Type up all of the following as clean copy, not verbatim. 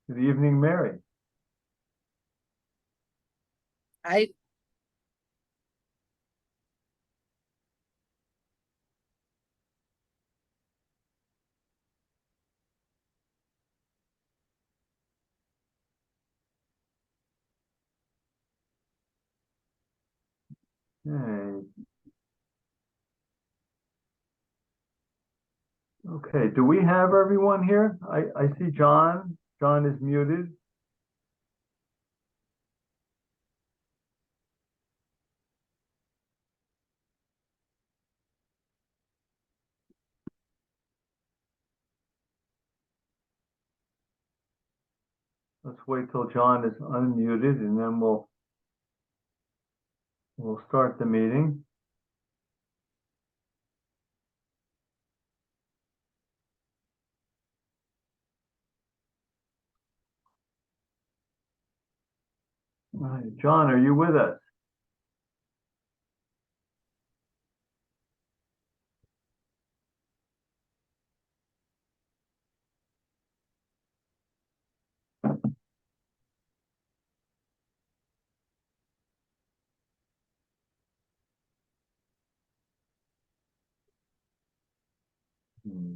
Good evening, Mary. I Hey. Okay, do we have everyone here? I see John. John is muted. Let's wait till John is unmuted and then we'll start the meeting. All right, John, are you with us? Hmm.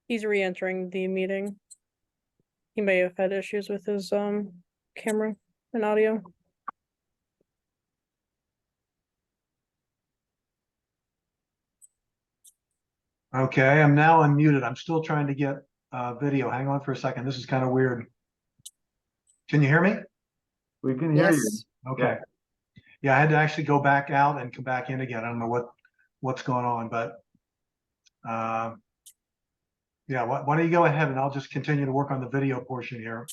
He's re-entering the meeting. He may have had issues with his camera and audio. Okay, I'm now unmuted. I'm still trying to get video. Hang on for a second. This is kind of weird. Can you hear me? We can hear you. Yes. Okay. Yeah, I had to actually go back out and come back in again. I don't know what's going on, but yeah, why don't you go ahead and I'll just continue to work on the video portion here.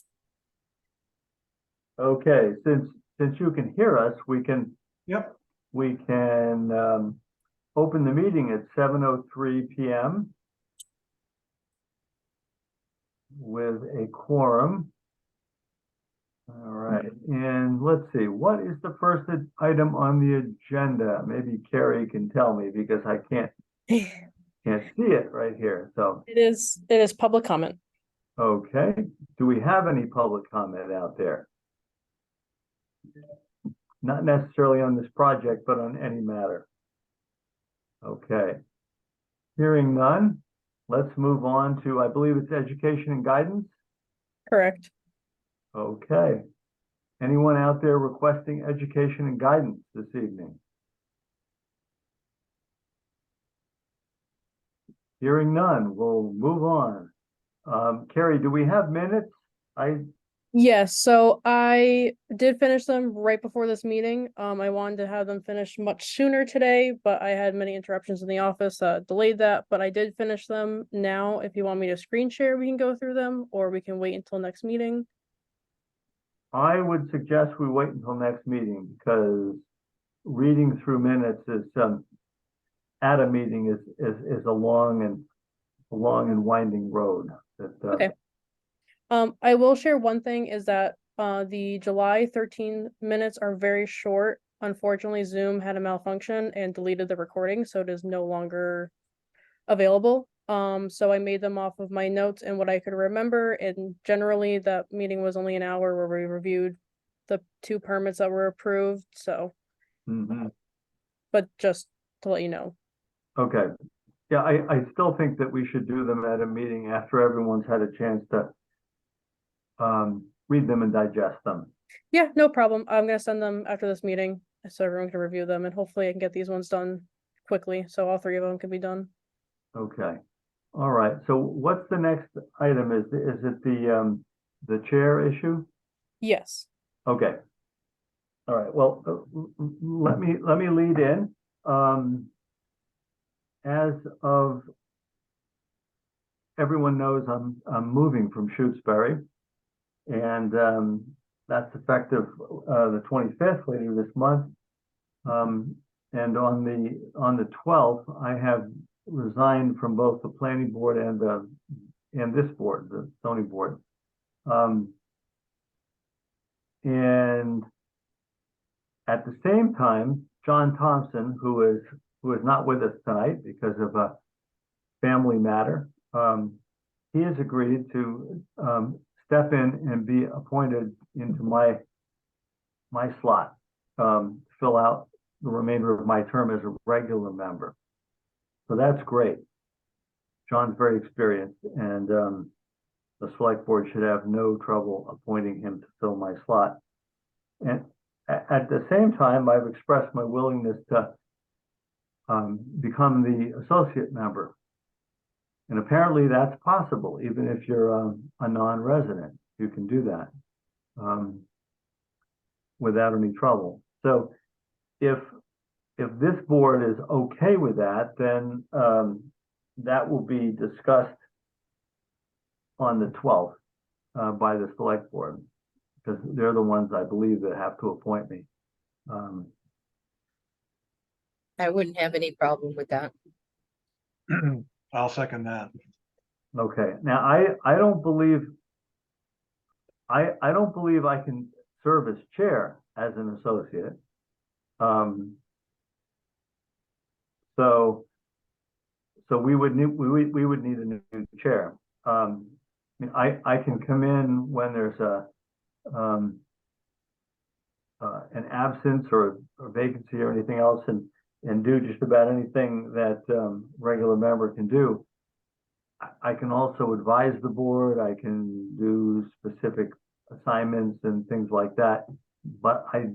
Okay, since you can hear us, we can Yep. open the meeting at 7:03 p.m. with a quorum. All right, and let's see, what is the first item on the agenda? Maybe Carrie can tell me because I can't see it right here. So, It is public comment. okay, do we have any public comment out there? Not necessarily on this project, but on any matter. Okay. Hearing none, let's move on to, I believe it's education and guidance. Correct. Okay. Anyone out there requesting education and guidance this evening? Hearing none, we'll move on. Carrie, do we have minutes? Yes, so I did finish them right before this meeting. I wanted to have them finished much sooner today, but I had many interruptions in the office, delayed that, but I did finish them now. If you want me to screen share, we can go through them, or we can wait until next meeting. I would suggest we wait until next meeting because reading through minutes is at a meeting is a long and winding road. Okay. I will share one thing is that the July 13 minutes are very short. Unfortunately, Zoom had a malfunction and deleted the recording, so it is no longer available. So I made them off of my notes and what I could remember, and generally that meeting was only an hour where we reviewed the 2 permits that were approved, so but just to let you know. Okay. Yeah, I still think that we should do them at a meeting after everyone's had a chance to read them and digest them. Yeah, no problem. I'm gonna send them after this meeting so everyone can review them, and hopefully I can get these ones done quickly, so all 3 of them can be done. Okay. All right. So what's the next item? Is it the chair issue? Yes. Okay. All right. Well, let me lead in. As of everyone knows, I'm moving from Shutesbury, and that's effective the 25th, later this month. And on the 12th, I have resigned from both the planning board and this board, the zoning board. And At the same time, John Thompson, who is not with us tonight because of a family matter, he has agreed to step in and be appointed into my slot, fill out the remainder of my term as a regular member. So that's great. John's very experienced, and the select board should have no trouble appointing him to fill my slot. And at the same time, I've expressed my willingness to become the associate member. And apparently that's possible, even if you're a non-resident, you can do that without any trouble. So if this board is okay with that, then that will be discussed on the 12th by the select board, because they're the ones, I believe, that have to appoint me. I wouldn't have any problem with that. I'll second that. Okay, now I don't believe I can serve as chair as an associate. So we would need a new chair. I mean, I can come in when there's an absence or a vacancy or anything else, and do just about anything that regular member can do. I can also advise the board. I can do specific assignments and things like that, but I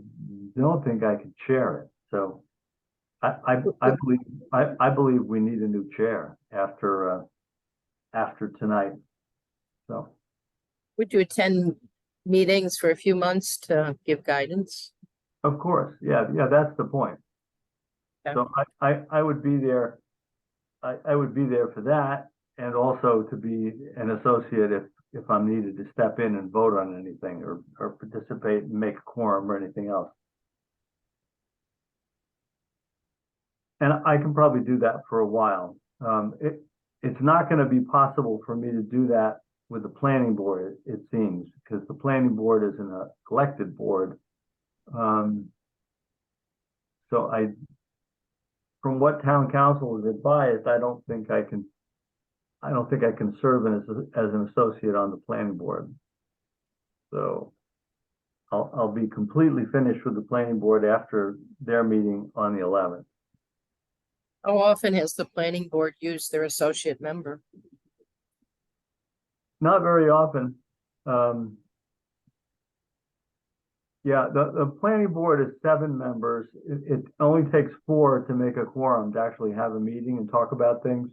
don't think I can chair it. So I believe we need a new chair after tonight. So Would you attend meetings for a few months to give guidance? of course, yeah, that's the point. Okay. So I would be there. I would be there for that, and also to be an associate if I'm needed to step in and vote on anything or participate and make a quorum or anything else. And I can probably do that for a while. It's not going to be possible for me to do that with the planning board, it seems, because the planning board is an elected board. So from what town council has advised, I don't think I can serve as an associate on the planning board. So I'll be completely finished with the planning board after their meeting on the 11th. How often has the planning board used their associate member? Not very often. Yeah, the planning board is 7 members. It only takes 4 to make a quorum to actually have a meeting and talk about things.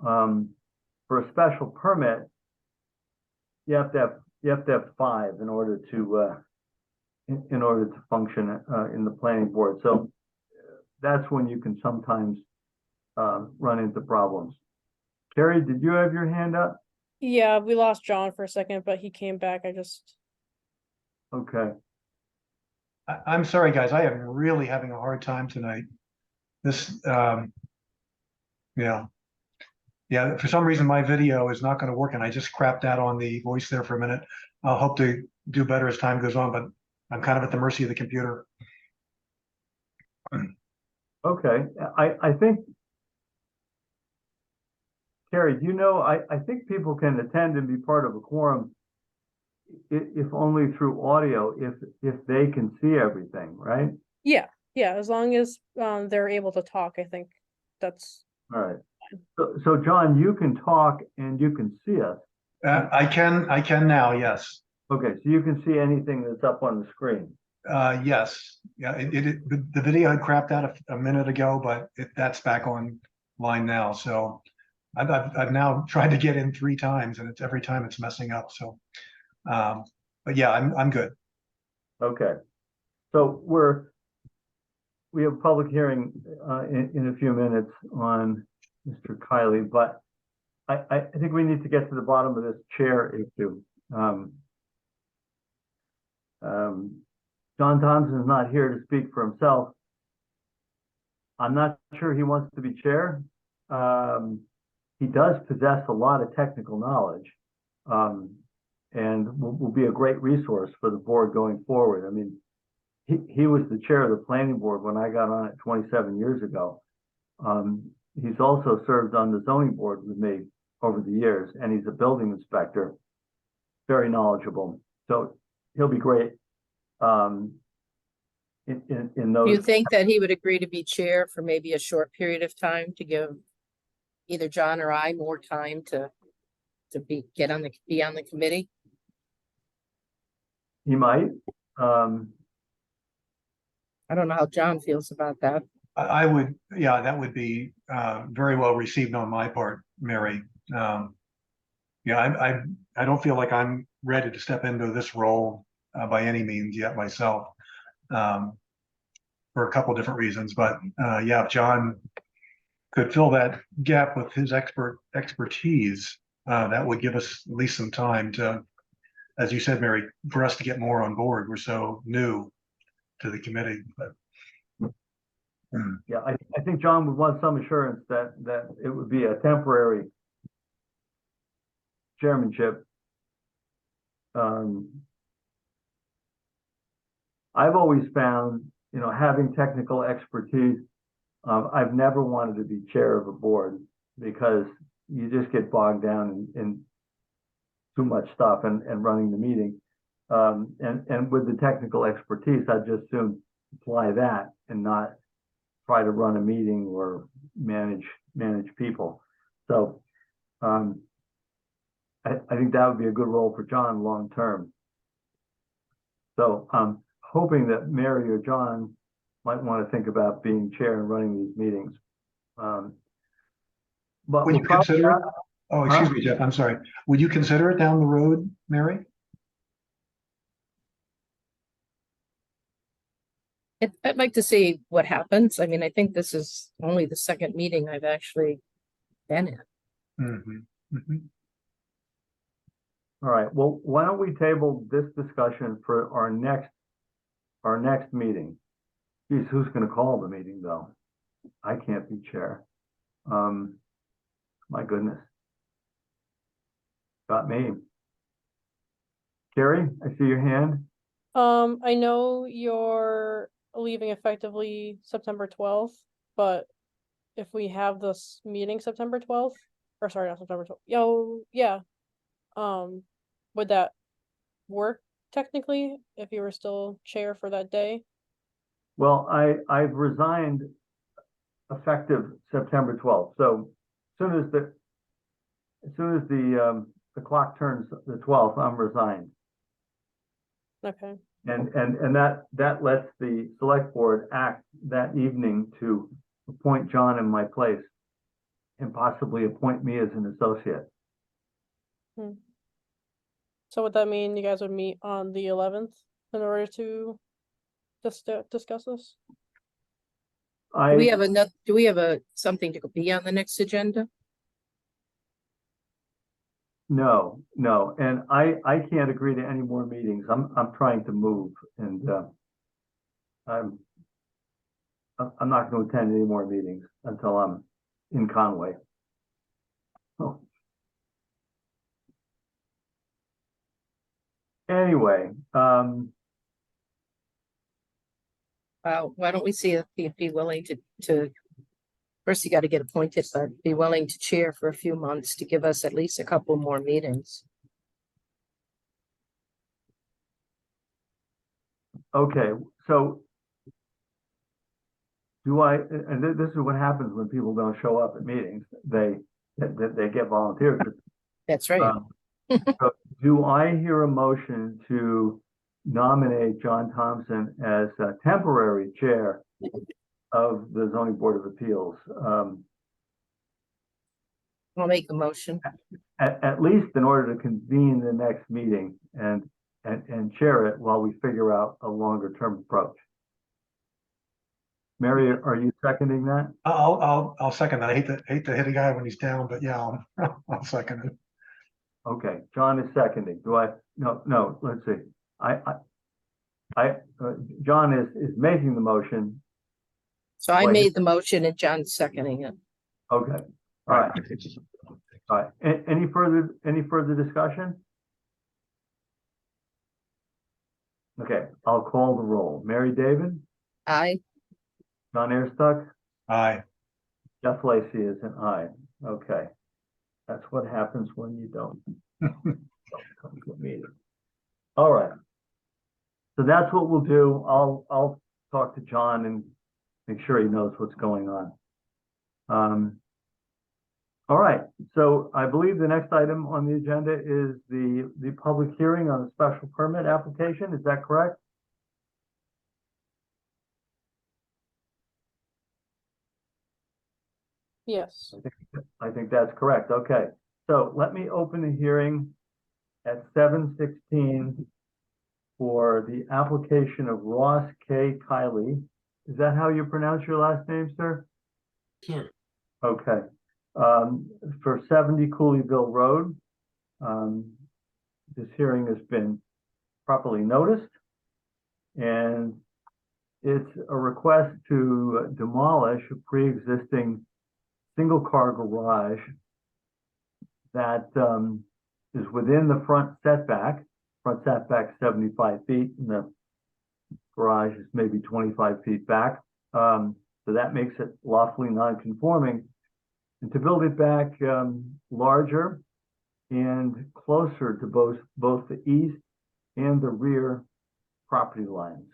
For a special permit, you have to have 5 in order to function in the planning board. So that's when you can sometimes run into problems. Carrie, did you have your hand up? Yeah, we lost John for a second, but he came back. Okay. I'm sorry, guys. I am really having a hard time tonight. This, yeah. For some reason, my video is not going to work, and I just crapped out on the voice there for a minute. I'll hope to do better as time goes on, but I'm kind of at the mercy of the computer. Okay. I think, Carrie, do you know, I think people can attend and be part of a quorum if only through audio, if they can see everything, right? Yeah, as long as they're able to talk, I think that's All right. So John, you can talk and you can see us. I can now, yes. Okay, so you can see anything that's up on the screen. Yes. Yeah, the video had crapped out a minute ago, but that's back online now. So I've now tried to get in 3 times, and every time it's messing up. So, but yeah, I'm good. Okay. So we have a public hearing in a few minutes on Mr. Kiley, but I think we need to get to the bottom of this chair issue. John Thompson is not here to speak for himself. I'm not sure he wants to be chair. He does possess a lot of technical knowledge, and will be a great resource for the board going forward. I mean, he was the chair of the planning board when I got on it 27 years ago. He's also served on the zoning board with me over the years, and he's a building inspector, very knowledgeable. So he'll be great. In Do those. you think that he would agree to be chair for maybe a short period of time to give either John or I more time to be on the committee? He might. I don't know how John feels about that. I would, yeah, that would be very well received on my part, Mary. Yeah, I don't feel like I'm ready to step into this role by any means yet myself, for a couple different reasons. But yeah, if John could fill that gap with his expertise, that would give us at least some time to, as you said, Mary, for us to get more on board. We're so new to the committee. But Yeah, I think John would want some assurance that it would be a temporary chairmanship. I've always found, having technical expertise, I've never wanted to be chair of a board because you just get bogged down in too much stuff and running the meeting. And with the technical expertise, I'd just soon apply that and not try to run a meeting or manage people. So I think that would be a good role for John long term. So I'm hoping that Mary or John might want to think about being chair and running these meetings. But would you consider it? Oh, excuse me, Jeff. I'm sorry. Would you consider it down the road, Mary? I'd like to see what happens. I mean, I think this is only the second meeting I've actually been in. Mm-hmm. Mm-hmm. All right. Well, why don't we table this discussion for our next meeting? Geez, who's going to call the meeting though? I can't be chair. My goodness. Got me. Carrie, I see your hand. I know you're leaving effectively September 12th, but if we have this meeting September 12th, or sorry, not September 12th, yeah. Would that work technically if you were still chair for that day? Well, I've resigned effective September 12th. So as soon as the clock turns the 12th, I'm resigned. Okay. And that lets the select board act that evening to appoint John in my place and possibly appoint me as an associate. So would that mean you guys would meet on the 11th in order to discuss this? Do we have something to be on the next agenda? No, and I can't agree to any more meetings. I'm trying to move, and I'm not going to attend any more meetings until I'm in Conway. Oh. Anyway, Why don't we see if he'd be willing to first you got to get appointed, but be willing to chair for a few months to give us at least a couple more meetings. okay, so and this is what happens when people don't show up at meetings. They get volunteers. That's right. So do I hear a motion to nominate John Thompson as a temporary chair of the Zoning Board of Appeals? I'll make a motion. At least in order to convene the next meeting and chair it while we figure out a longer term approach. Mary, are you seconding that? I'll second that. I hate to hit a guy when he's down, but yeah, I'll second it. Okay, John is seconding. Do I? No. Let's see. John is making the motion. So I made the motion and John's seconding it. Okay. All right. All right. Any further discussion? Okay, I'll call the roll. Mary David, I, John Airstuck, Aye. Jeff Lacy is an aye. Okay. That's what happens when you don't come to a meeting. All right. So that's what we'll do. I'll talk to John and make sure he knows what's going on. All right. So I believe the next item on the agenda is the public hearing on the special permit application. Is that correct? Yes. I think that's correct. Okay. So let me open the hearing at 7:16 for the application of Ross K. Kiley. Is that how you pronounce your last name, sir? Sure. Okay. For 70 Cooleyville Road. This hearing has been properly noticed, and it's a request to demolish a pre-existing single-car garage that is within the front setback. Front setback 75 feet, and the garage is maybe 25 feet back. So that makes it lawfully non-conforming. And to build it back larger and closer to both the east and the rear property lines.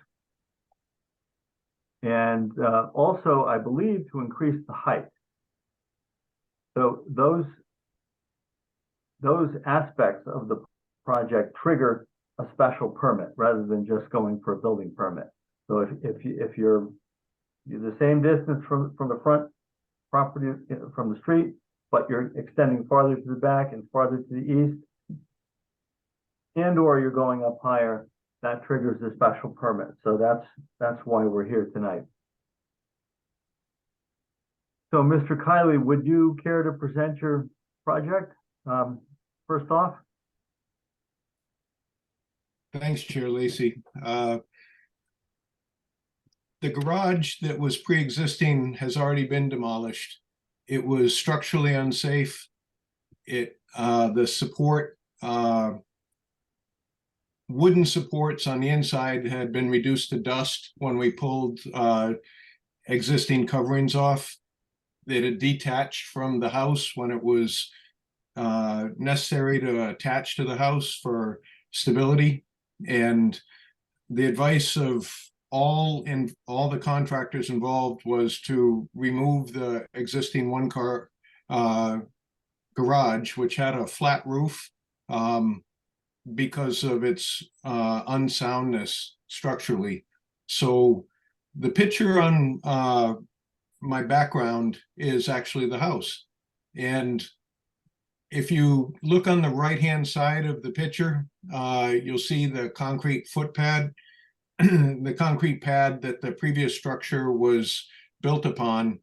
And also, I believe, to increase the height. So those aspects of the project trigger a special permit rather than just going for a building permit. So if you're the same distance from the front property from the street, but you're extending farther to the back and farther to the east, and or you're going up higher, that triggers a special permit. So that's why we're here tonight. So Mr. Kiley, would you care to present your project first off? Thanks, Chair Lacy. The garage that was pre-existing has already been demolished. It was structurally unsafe. The support, wooden supports on the inside had been reduced to dust when we pulled existing coverings off. It had detached from the house when it was necessary to attach to the house for stability. And the advice of all the contractors involved was to remove the existing one-car garage, which had a flat roof because of its unsoundness structurally. So the picture on my background is actually the house. And if you look on the right-hand side of the picture, you'll see the concrete foot pad, the concrete pad that the previous structure was built upon.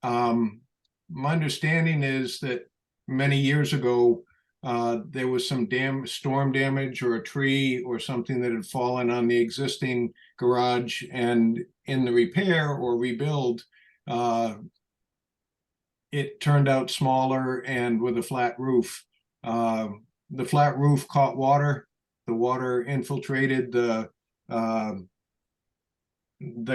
My understanding is that many years ago, there was some storm damage or a tree or something that had fallen on the existing garage, and in the repair or rebuild, it turned out smaller and with a flat roof. The flat roof caught water. The water infiltrated the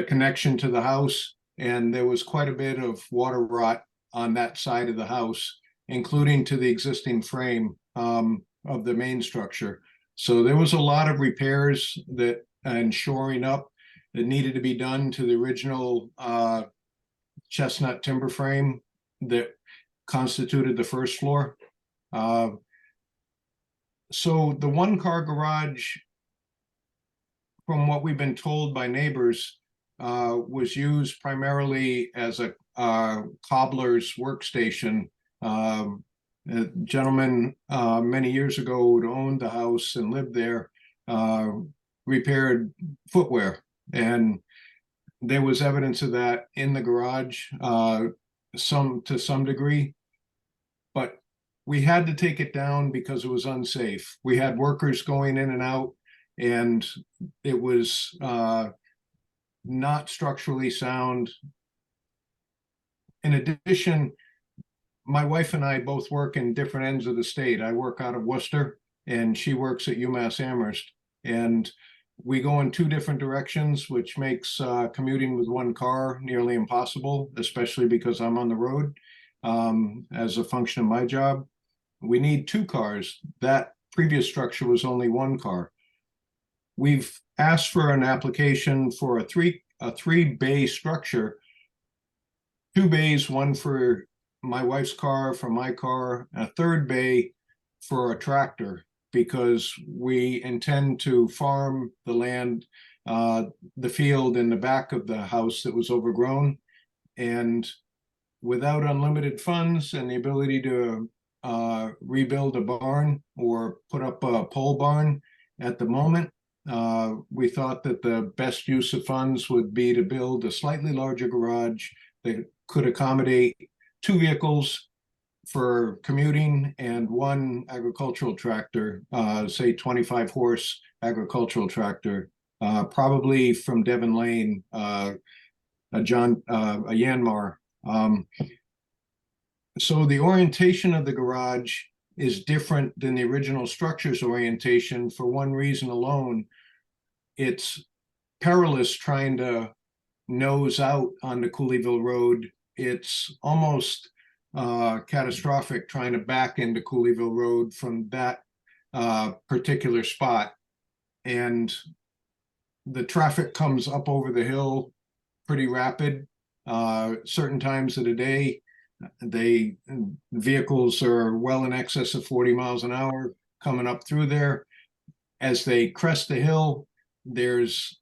connection to the house, and there was quite a bit of water rot on that side of the house, including to the existing frame of the main structure. So there was a lot of repairs and shoring up that needed to be done to the original chestnut timber frame that constituted the first floor. So the one-car garage, from what we've been told by neighbors, was used primarily as a cobbler's workstation. A gentleman many years ago who owned the house and lived there repaired footwear, and there was evidence of that in the garage to some degree, but we had to take it down because it was unsafe. We had workers going in and out, and it was not structurally sound. In addition, my wife and I both work in different ends of the state. I work out of Worcester, and she works at UMass Amherst. And we go in two different directions, which makes commuting with one car nearly impossible, especially because I'm on the road as a function of my job. We need two cars. That previous structure was only one car. We've asked for an application for a three bay structure, 2 bays, one for my wife's car, for my car, and a third bay for a tractor, because we intend to farm the land, the field in the back of the house that was overgrown. And without unlimited funds and the ability to rebuild a barn or put up a pole barn at the moment, we thought that the best use of funds would be to build a slightly larger garage that could accommodate 2 vehicles for commuting and 1 agricultural tractor, say 25 horse agricultural tractor, probably from Devon Lane, a Yanmar. So the orientation of the garage is different than the original structure's orientation for one reason alone. It's perilous trying to nose out onto Cooleyville Road. It's almost catastrophic trying to back into Cooleyville Road from that particular spot. And the traffic comes up over the hill pretty rapid. Certain times of the day, vehicles are well in excess of 40 miles an hour coming up through there. As they crest the hill, there's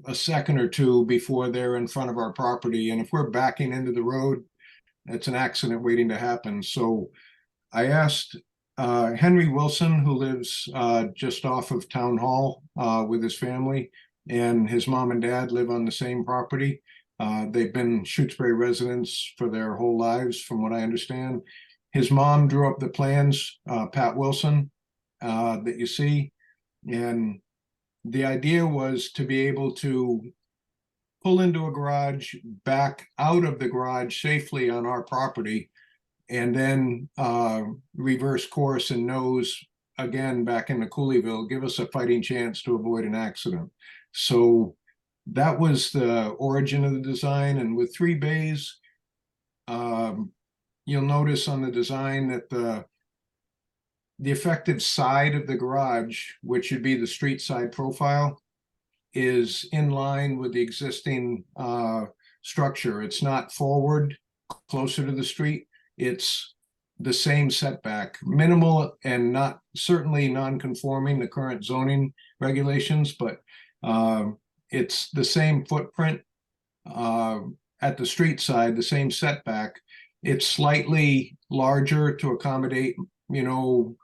a second or two before they're in front of our property. And if we're backing into the road, it's an accident waiting to happen. So I asked Henry Wilson, who lives just off of Town Hall with his family, and his mom and dad live on the same property. They've been Shutesbury residents for their whole lives, from what I understand. His mom drew up the plans, Pat Wilson, that you see. And the idea was to be able to pull into a garage, back out of the garage safely on our property, and then reverse course and nose again back into Cooleyville, give us a fighting chance to avoid an accident. So that was the origin of the design. And with 3 bays, you'll notice on the design that the effective side of the garage, which would be the street side profile, is in line with the existing structure. It's not forward, closer to the street. It's the same setback, minimal and not certainly non-conforming to current zoning regulations, but it's the same footprint at the street side, the same setback. It's slightly larger to accommodate, you know,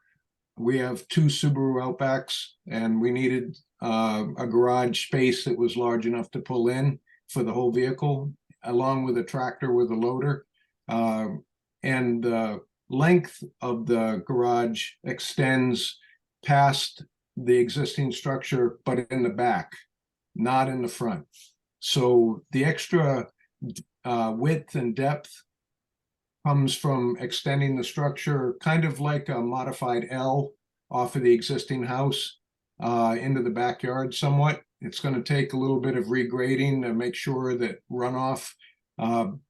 we have 2 Subaru Outbacks, and we needed a garage space that was large enough to pull in for the whole vehicle, along with a tractor with a loader. And the length of the garage extends past the existing structure, but in the back, not in the front. So the extra width and depth comes from extending the structure kind of like a modified L off of the existing house into the backyard somewhat. It's going to take a little bit of regrading to make sure that runoff,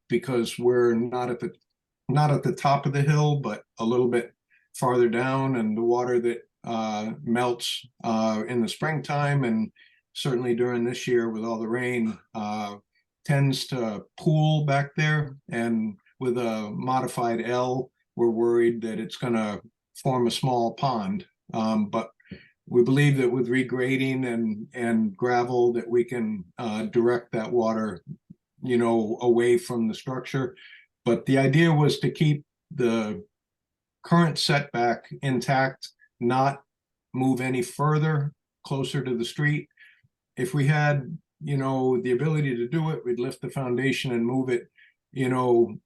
because we're not at the top of the hill, but a little bit farther down, and the water that melts in the springtime and certainly during this year with all the rain tends to pool back there. And with a modified L, we're worried that it's going to form a small pond. But we believe that with regrading and gravel that we can direct that water, you know, away from the structure. But the idea was to keep the current setback intact, not move any further closer to the street. If we had, you know, the ability to do it, we'd lift the foundation and move it, you know,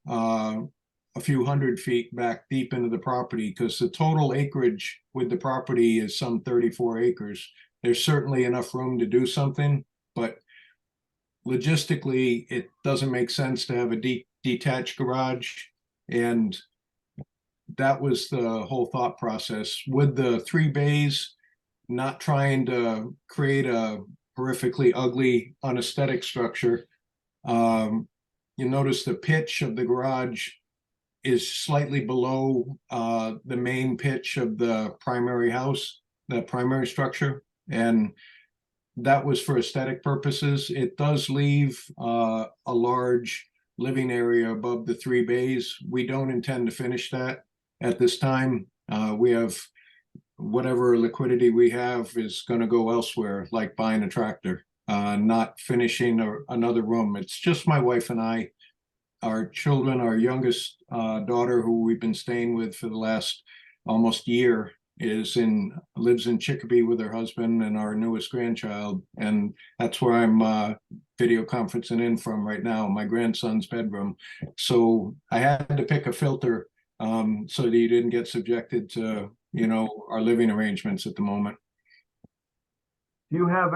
a few hundred feet back deep into the property, because the total acreage with the property is some 34 acres. There's certainly enough room to do something, but logistically, it doesn't make sense to have a detached garage. And that was the whole thought process. With the 3 bays, not trying to create a horrifically ugly, unaesthetic structure. You notice the pitch of the garage is slightly below the main pitch of the primary house, the primary structure, and that was for aesthetic purposes. It does leave a large living area above the 3 bays. We don't intend to finish that at this time. We have whatever liquidity we have is going to go elsewhere, like buying a tractor, not finishing another room. It's just my wife and I. Our children, our youngest daughter, who we've been staying with for the last almost year, lives in Chicopee with her husband and our newest grandchild, and that's where I'm video conferencing in from right now, my grandson's bedroom. So I had to pick a filter so that you didn't get subjected to, you know, our living arrangements at the moment. Do you have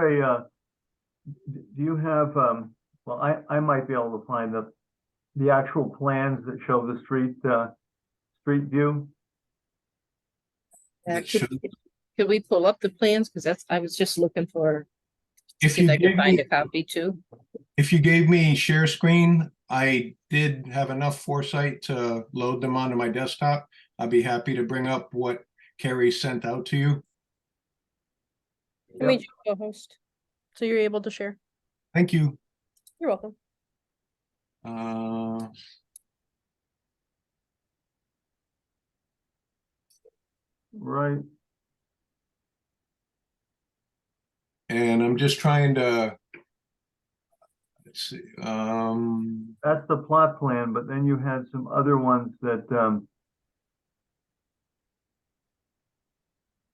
well, I might be able to find the actual plans that show the street view? Uh, could we pull up the plans? Because I was just looking for, If see if you I could gave find me, a copy too. if you gave me share screen, I did have enough foresight to load them onto my desktop. I'd be happy to bring up what Carrie sent out to you. I made you co-host, so you're able to share. Thank you. You're welcome. Right. And I'm just trying to, let's see, That's the plot plan, but then you had some other ones that,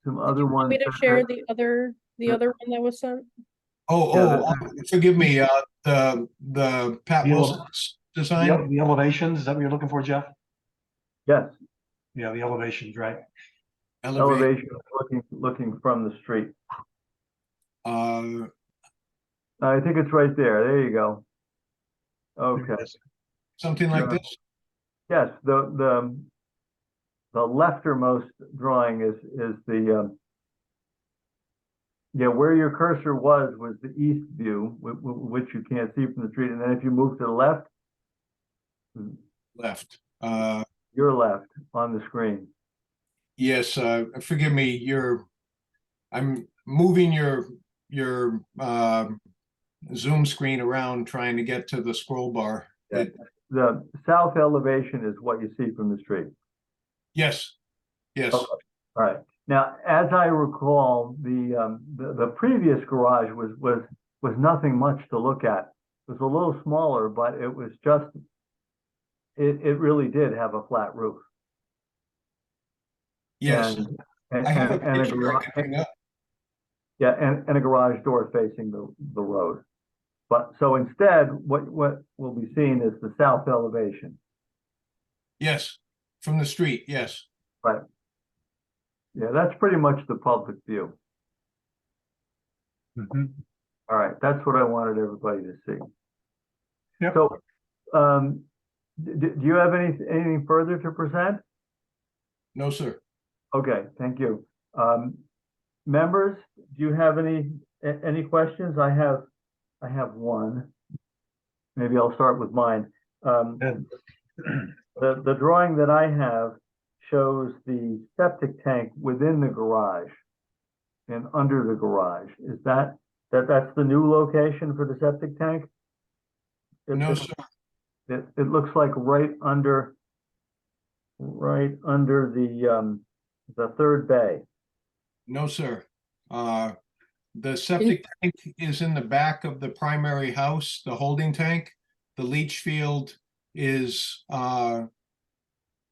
Want me to share the other one that was sent? forgive me, the Pat The Wilson's design. The elevations, is that what you're looking for, Jeff? yes, Yeah, the elevations, right? elevation looking from the street. I think it's right there. There you go. Okay. Something like Yeah. this. Yes, the leftermost drawing is the yeah, where your cursor was the east view, which you can't see from the street, and then if you move to the left, Left. you're left on the screen. Yes, forgive me, I'm moving your Zoom screen around trying to get to the scroll bar. Yeah. The south elevation is what you see from the street. Yes, yes, Okay. All right. Now, as I recall, the previous garage was nothing much to look at. It was a little smaller, but it was just it really did have a flat roof. yes. And I have a and picture I can bring up. yeah, and a garage door facing the road. But so instead, what we'll be seeing is the south elevation. Yes, from the street, yes. Right. Yeah, that's pretty much the public view. Mhm. All right, that's what I wanted everybody to see. Yep. So, do you have anything further to present? No, sir. Okay, thank you. Members, do you have any questions? I have one. Maybe I'll start with mine. Good. The drawing that I have shows the septic tank within the garage and under the garage. Is that's the new location for the septic tank? No, sir. It looks like right under the third bay. No, sir. The septic tank is in the back of the primary house, the holding tank. The leach field is to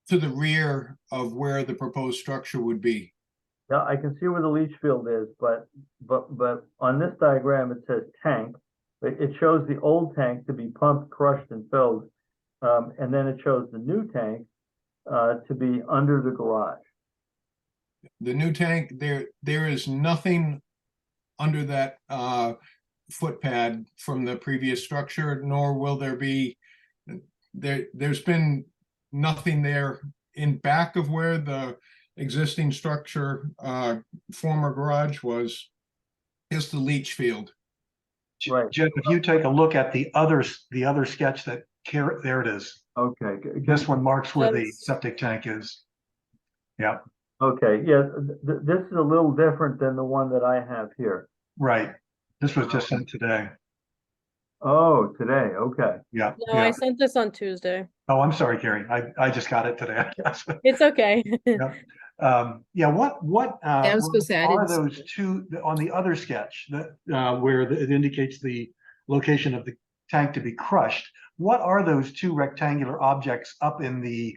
the rear of where the proposed structure would be. Yeah, I can see where the leach field is, but on this diagram, it says tank. It shows the old tank to be pumped, crushed, and filled. And then it shows the new tank to be under the garage. The new tank, there is nothing under that footpad from the previous structure, nor will there be. There's been nothing there in back of where the existing structure, former garage was is the leach field. Right. Jeff, if you take a look at the other sketch that there it is. Okay. This one marks where the That's- septic tank is. Yeah, Okay, yeah, this is a little different than the one that I have here. right. This was just sent today. Oh, today, okay. Yeah, No, I yeah. sent this on Tuesday. Oh, I'm sorry, Carrie. I just got it today, I guess. It's okay. Yeah. Yeah, what I was gonna say, I are didn't see those two on the other sketch that where it indicates the location of the tank to be crushed? What are those two rectangular objects up in the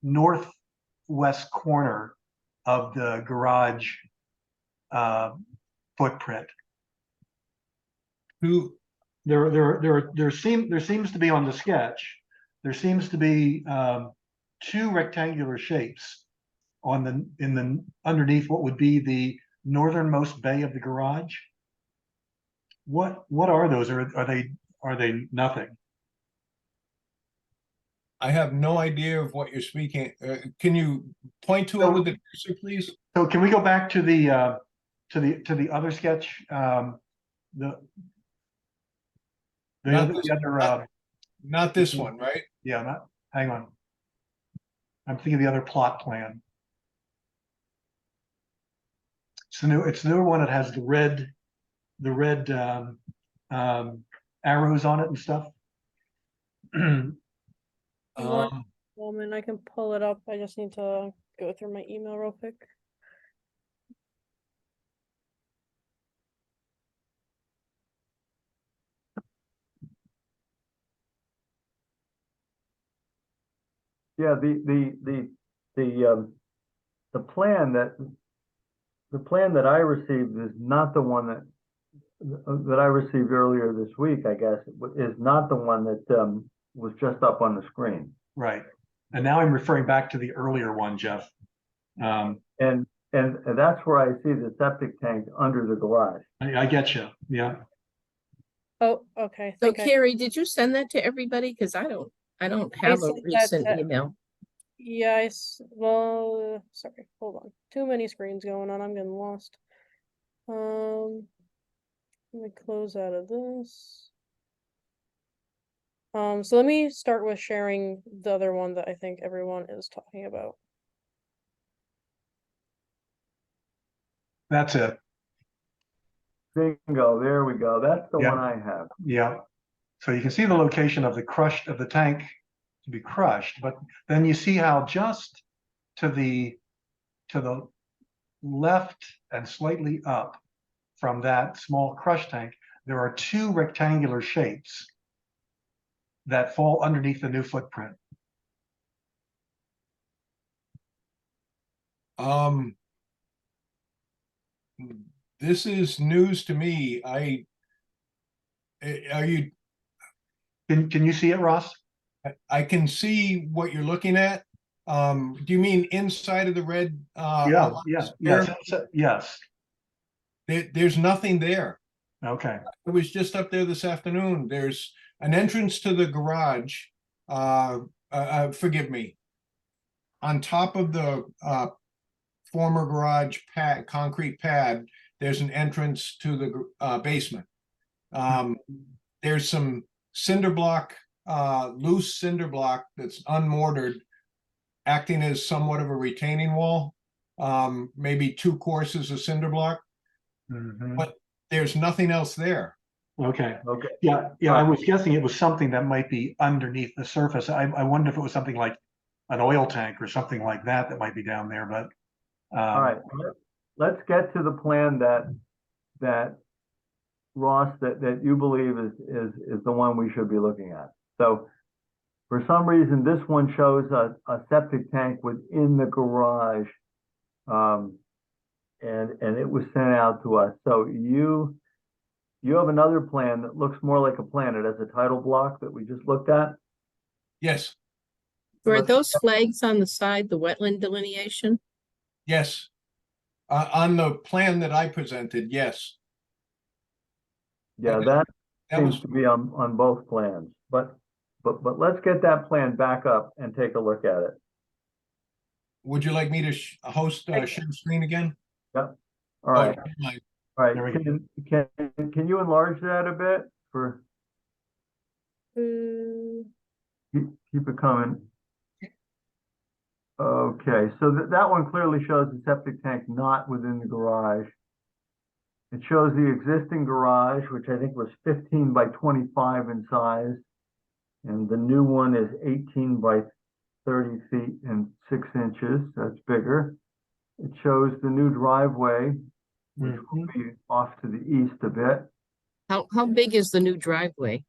northwest corner of the garage footprint? Who, There seems to be on the sketch, there seems to be two rectangular shapes on the underneath what would be the northernmost bay of the garage. What are those? Are they nothing? I have no idea of what you're speaking. Can you point to it with the cursor, please? So can we go back to the other sketch? Not this- Not this Mhm. one, right? Yeah, hang on. I'm thinking of the other plot plan. It's the newer one that has the red arrows on it and stuff. One Um, moment, I can pull it up. I just need to go through my email real quick. Yeah, the plan that I received is not the one that I received earlier this week, I guess, is not the one that was just up on the screen. Right. And now I'm referring back to the earlier one, Jeff. And that's where I see the septic tank under the garage. I get you. Yeah. Oh, okay. So think I- Carrie, did you send that to everybody? Cause I don't have a sent that recent to- email. Yeah, well, sorry, hold on. Too many screens going on. I'm getting lost. Let me close out of this. So let me start with sharing the other one that I think everyone is talking about. That's it. Bingo, there we go. That's the Yeah. one I have. Yeah. So you can see the location of the tank to be crushed, but then you see how just to the left and slightly up from that small crush tank, there are two rectangular shapes that fall underneath the new footprint. Um, this is news to me. Are you, Can you see it, Ross? I can see what you're looking at. Do you mean inside of the red? Yeah, square? yes. There's nothing there. Okay. I was just up there this afternoon. There's an entrance to the garage. Forgive me. On top of the former garage pad, concrete pad, there's an entrance to the basement. There's some cinder block, loose cinder block that's unmortared, acting as somewhat of a retaining wall. Maybe 2 courses of cinder block. Mhm. But there's nothing else there. Okay. Okay. Yeah, I was guessing it was something that might be underneath the surface. I wondered if it was something like an oil tank or something like that might be down there, but. All right, let's get to the plan that Ross, that you believe is the one we should be looking at. So for some reason, this one shows a septic tank within the garage. And it was sent out to us. So you have another plan that looks more like a plan. It has a title block that we just looked at. Yes, Were Let's- those flags on the side, the wetland delineation? yes. On the plan that I presented, yes. Yeah, Okay. that That was seems to be on both plans, but let's get that plan back up and take a look at it. would you like me to host share screen again? All Oh, right, never mind. all right. There we Can you enlarge that a bit for, keep it coming? Okay, so that one clearly shows the septic tank not within the garage. It shows the existing garage, which I think was 15 by 25 in size. And the new one is 18 by 30 feet and 6 inches. That's bigger. It shows the new driveway, which will be off to the east a bit. How big is the new driveway?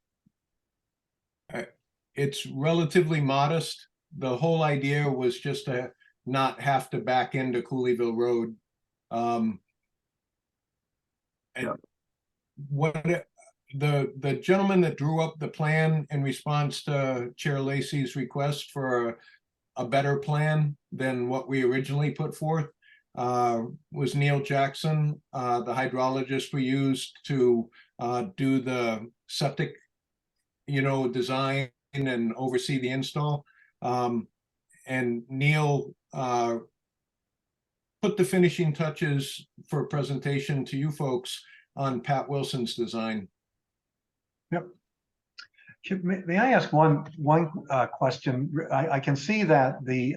It's relatively modest. The whole idea was just to not have to back into Cooleyville Road. And Yeah. the gentleman that drew up the plan in response to Chair Lacy's request for a better plan than what we originally put forth was Neil Jackson, the hydrologist we used to do the septic, design and oversee the install. And Neil put the finishing touches for presentation to you folks on Pat Wilson's design. Yep. May I ask one question? I can see that the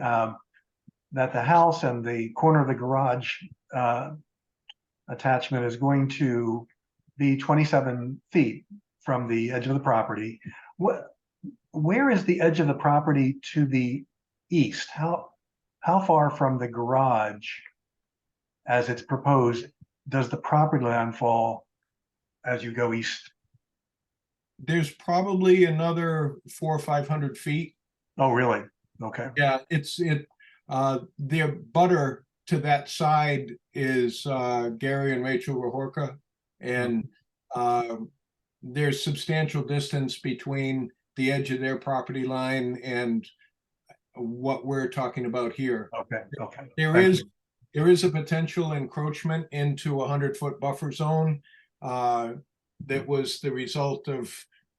house and the corner of the garage attachment is going to be 27 feet from the edge of the property. Where is the edge of the property to the east? How far from the garage, as it's proposed, does the property line fall as you go east? There's probably another 400 or 500 feet. Oh, really? Okay. Yeah, the butter to that side is Gary and Rachel Rehorka, and there's substantial distance between the edge of their property line and what we're talking about here. Okay. Okay. There is a potential encroachment into a 100-foot buffer zone that was the result of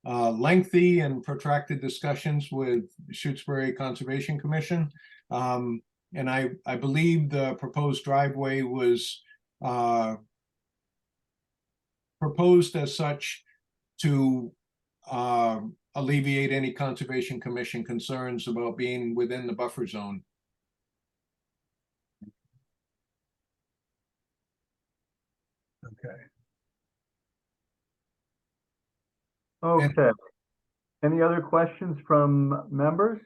lengthy and protracted discussions with Shutesbury Conservation Commission. And I believe the proposed driveway was proposed as such to alleviate any Conservation Commission concerns about being within the buffer zone. Okay. Okay. Any other questions from members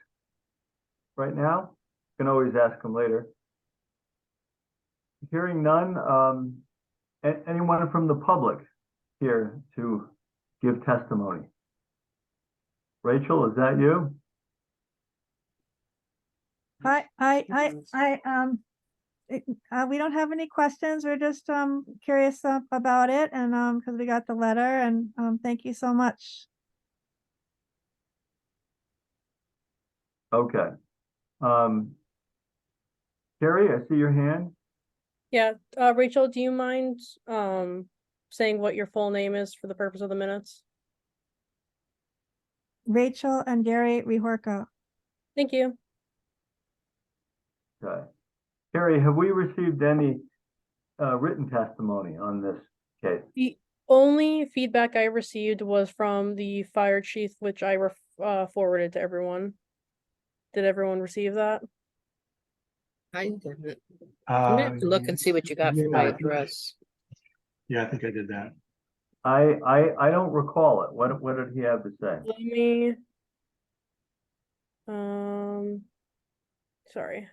right now? You can always ask them later. Hearing none, anyone from the public here to give testimony? Rachel, is that you? We don't have any questions. We're just curious about it, and because we got the letter, and thank you so much. Okay. Carrie, I see your hand. Yeah, Rachel, do you mind saying what your full name is for the purpose of the minutes? Rachel and Gary Rehorka. Thank you. Okay. Carrie, have we received any written testimony on this case? The only feedback I received was from the fire chief, which I forwarded to everyone. Did everyone receive that? I didn't. I'm gonna have to look and see what you got for my yeah. address. Yeah, I think I did that. I don't recall it. What did he have to say? Let me, sorry.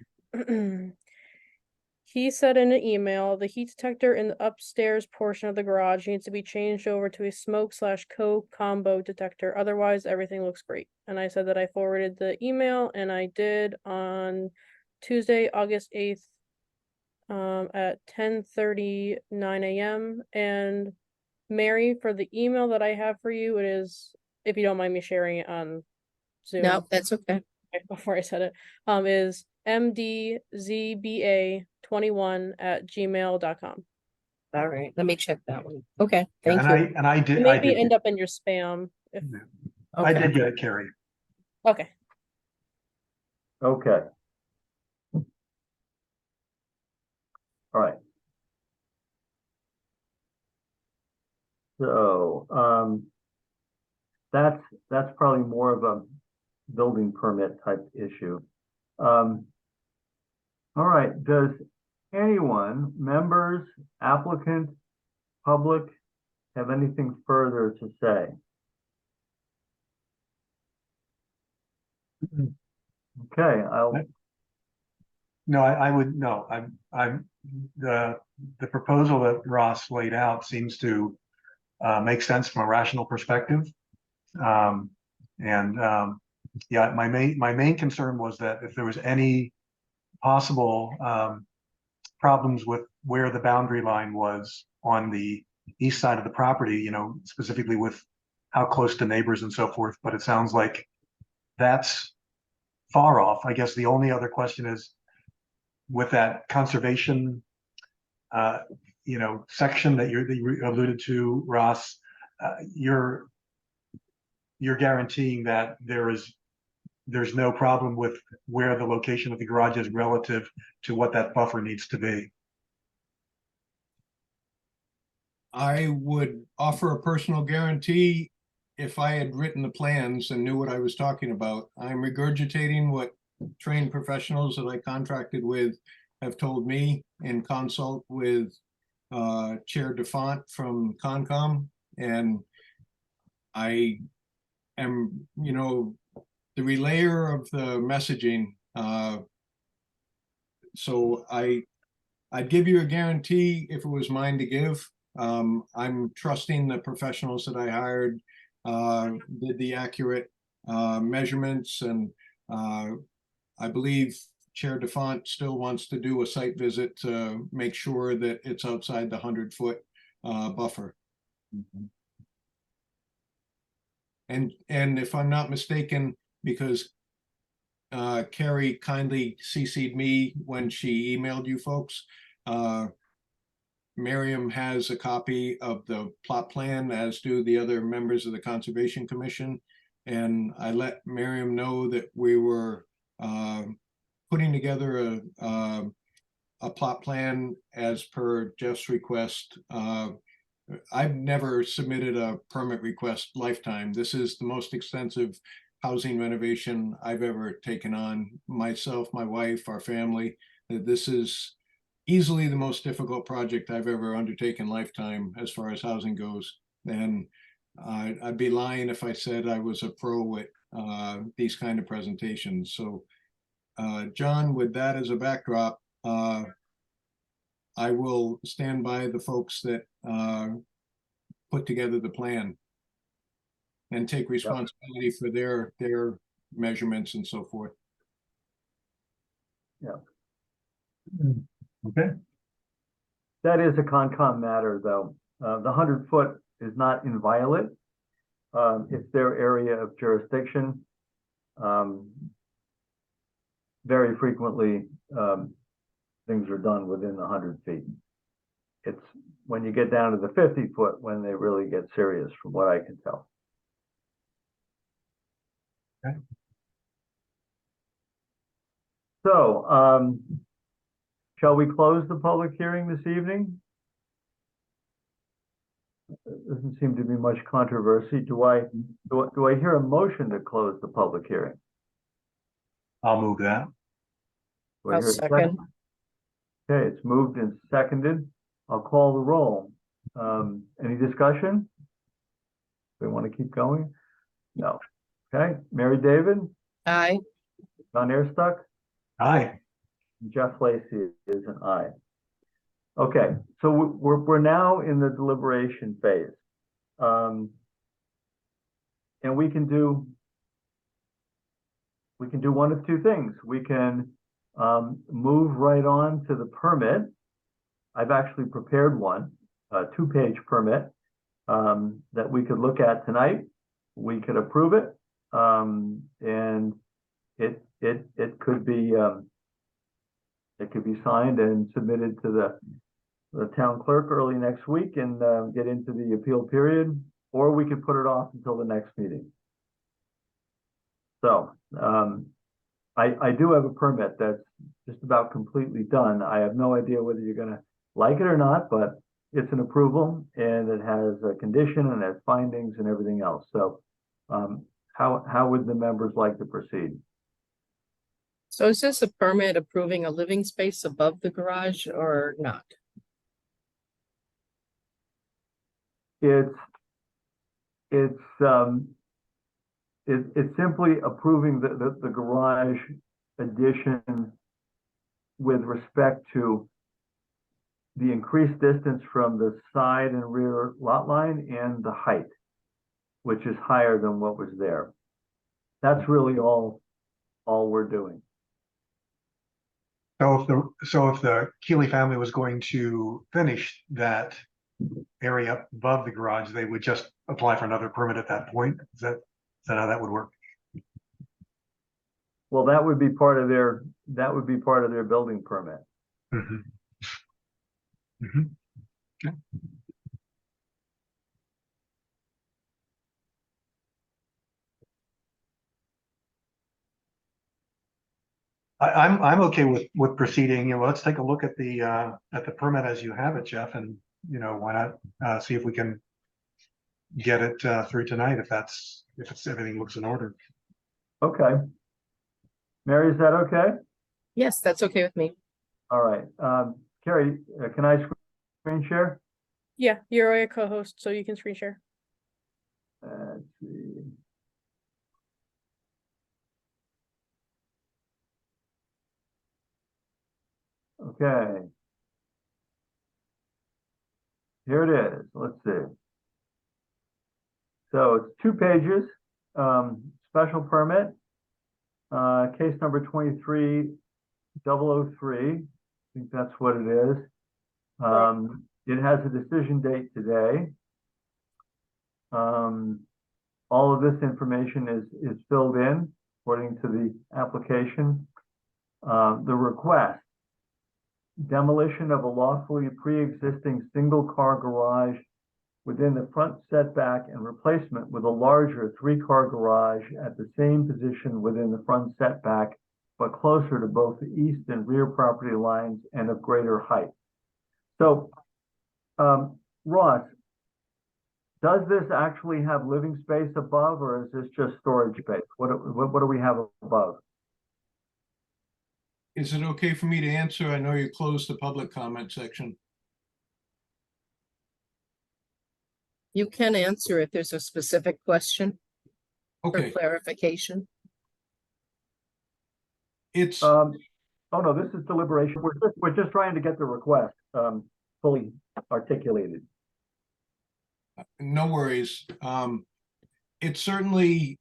He said in an email, the heat detector in the upstairs portion of the garage needs to be changed over to a smoke/co-combo detector. Otherwise, everything looks great. And I said that I forwarded the email, and I did on Tuesday, August 8th, at 10:39 a.m. And Mary, for the email that I have for you, it is, if you don't mind me sharing it on Zoom. No, that's okay. Before I said it, is mdzba21@gmail.com. All right, let me check that one. Okay, And thank you. I did. It maybe end up in your spam. I did get it, Carrie. Okay. Okay. All right. So, that's probably more of a building permit type issue. All right, does anyone, members, applicant, public, have anything further to say? Okay, No, I would, no, the proposal that Ross laid out seems to make sense from a rational perspective. Yeah, my main concern was that if there was any possible problems with where the boundary line was on the east side of the property, you know, specifically with how close to neighbors and so forth, but it sounds like that's far off. I guess the only other question is with that conservation you know, section that you alluded to, Ross, you're guaranteeing that there's no problem with where the location of the garage is relative to what that buffer needs to be. I would offer a personal guarantee if I had written the plans and knew what I was talking about. I'm regurgitating what trained professionals that I contracted with have told me in consult with Chair DeFont from Concom, and I am, you know, the relayer of the messaging. So I'd give you a guarantee if it was mine to give. I'm trusting the professionals that I hired did the accurate measurements, and I believe Chair DeFont still wants to do a site visit to make sure that it's outside the 100-foot buffer. And if I'm not mistaken, because Carrie kindly CC'd me when she emailed you folks, Miriam has a copy of the plot plan, as do the other members of the Conservation Commission. And I let Miriam know that we were putting together a plot plan as per Jeff's request. I've never submitted a permit request lifetime. This is the most extensive housing renovation I've ever taken on, myself, my wife, our family. This is easily the most difficult project I've ever undertaken lifetime as far as housing goes. And I'd be lying if I said I was a pro at these kind of presentations. So John, with that as a backdrop, I will stand by the folks that put together the plan and take responsibility for their measurements and so forth. yeah. Okay. That is a Concom matter, though. The 100-foot is not inviolate. It's their area of jurisdiction. Very frequently, things are done within the 100 feet. It's when you get down to the 50-foot when they really get serious, from what I can tell. Okay. So, shall we close the public hearing this evening? There doesn't seem to be much controversy. Do I hear a motion to close the public hearing? I'll move that. Do I I'll hear a second. Okay, it's moved and seconded. I'll call the roll. Any discussion? We want to keep going? No. Okay, Mary David, Aye. John Airstuck, Aye. Jeff Lacy is an aye. Okay, so we're now in the deliberation phase. And we can do one of two things. We can move right on to the permit. I've actually prepared one, a 2-page permit that we could look at tonight. We could approve it, and it could be signed and submitted to the town clerk early next week and get into the appeal period, or we could put it off until the next meeting. So I do have a permit that's just about completely done. I have no idea whether you're gonna like it or not, but it's an approval and it has a condition and it has findings and everything else. So how would the members like to proceed? So is this a permit approving a living space above the garage or not? It's simply approving the garage addition with respect to the increased distance from the side and rear lot line and the height, which is higher than what was there. That's really all we're doing. So if the Keeley family was going to finish that area up above the garage, they would just apply for another permit at that point? Is that how that would work? Well, that would be part of their building permit. Mhm. Mhm. Okay. I'm okay with proceeding. Let's take a look at the permit as you have it, Jeff, and why not see if we can get it through tonight if everything looks in order. Okay. Mary, is that okay? Yes, that's okay with me. All right. Carrie, can I screen share? Yeah, you're a co-host, so you can screen share. Let's see. Okay. Here it is. Let's see. So it's 2 pages, special permit, case number 23003. I think that's what it is. It has a decision date today. All of this information is filled in according to the application. The request: demolition of a lawfully pre-existing single-car garage within the front setback and replacement with a larger 3-car garage at the same position within the front setback, but closer to both the east and rear property lines and of greater height. So, Ross, does this actually have living space above, or is this just storage space? What do we have above? Is it okay for me to answer? I know you closed the public comment section. You can answer if there's a specific question for Okay, clarification. it's, Oh no, this is deliberation. We're just trying to get the request fully articulated. no worries. It's certainly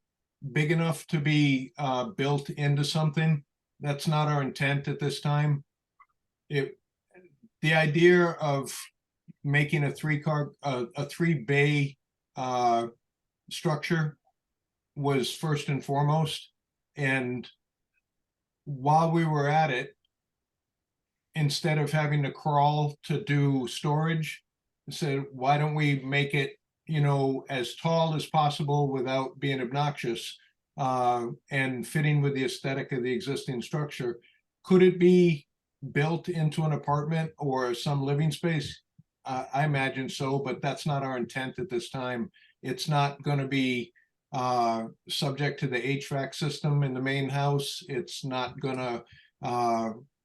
big enough to be built into something. That's not our intent at this time. The idea of making a 3-bay structure was first and foremost. And while we were at it, instead of having to crawl to do storage, I said, why don't we make it, as tall as possible without being obnoxious and fitting with the aesthetic of the existing structure? Could it be built into an apartment or some living space? I imagine so, but that's not our intent at this time. It's not going to be subject to the HVAC system in the main house. It's not going to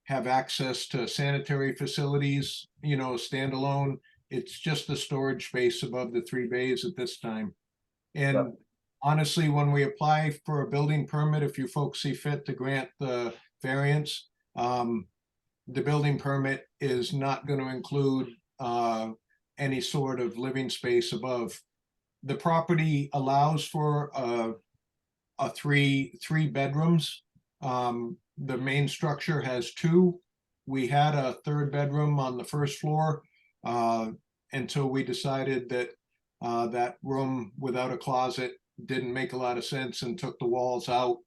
have access to sanitary facilities, standalone. It's just the storage space above the 3 bays at this time. And Yep. Honestly, when we apply for a building permit, if you folks see fit to grant the variance, the building permit is not going to include any sort of living space above. The property allows for three bedrooms. The main structure has 2. We had a 3rd bedroom on the first floor until we decided that that room without a closet didn't make a lot of sense and took the walls out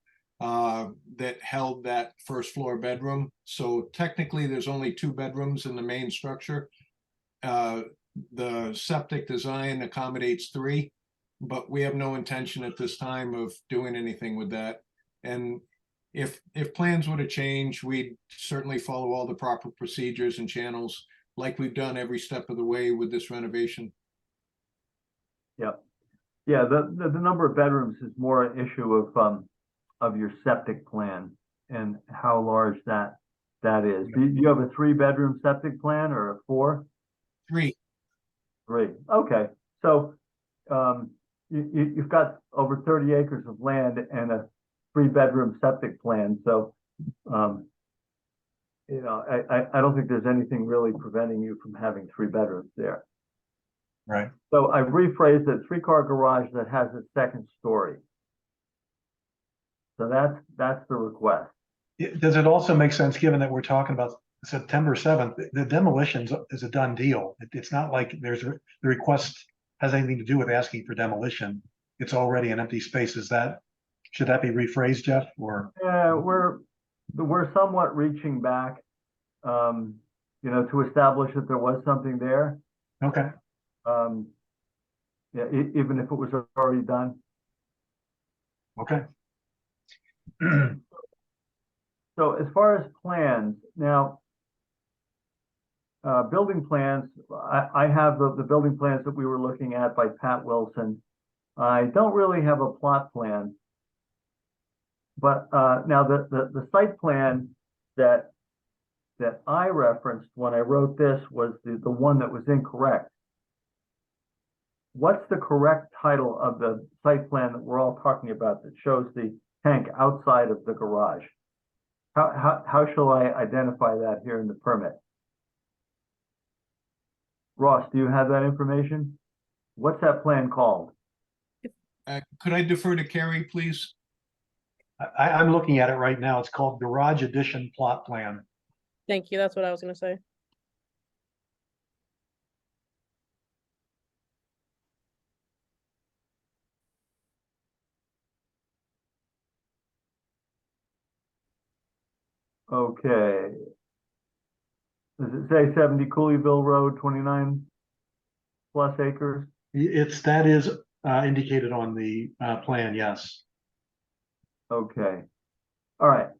that held that first floor bedroom. So technically there's only 2 bedrooms in the main structure. The septic design accommodates 3, but we have no intention at this time of doing anything with that. And if plans were to change, we'd certainly follow all the proper procedures and channels like we've done every step of the way with this renovation. Yep. Yeah, the number of bedrooms is more an issue of your septic plan and how large that is. Do you have a 3-bedroom septic plan or a 4? 3. 3. Okay. So you've got over 30 acres of land and a 3-bedroom septic plan. So you know, I don't think there's anything really preventing you from having 3 bedrooms there. Right. So I rephrased it, 3-car garage that has a 2nd story. So that's the request. Does it also make sense, given that we're talking about September 7th, the demolition is a done deal. It's not like the request has anything to do with asking for demolition. It's already an empty space. Should that be rephrased, Jeff, or? Yeah, we're somewhat reaching back, you know, to establish that there was something there. Okay. Yeah, even if it was already done. Okay. So as far as plans, now, building plans, I have the building plans that we were looking at by Pat Wilson. I don't really have a plot plan. But now the site plan that I referenced when I wrote this was the one that was incorrect. What's the correct title of the site plan that we're all talking about that shows the tank outside of the garage? How shall I identify that here in the permit? Ross, do you have that information? What's that plan called? Could I defer to Carrie, please? I'm looking at it right now. It's called Garage Addition Plot Plan. Thank you. That's what I was gonna say. Okay. Does it say 70 Cooleyville Road, 29 plus acres? That is indicated on the plan, yes. Okay. All right.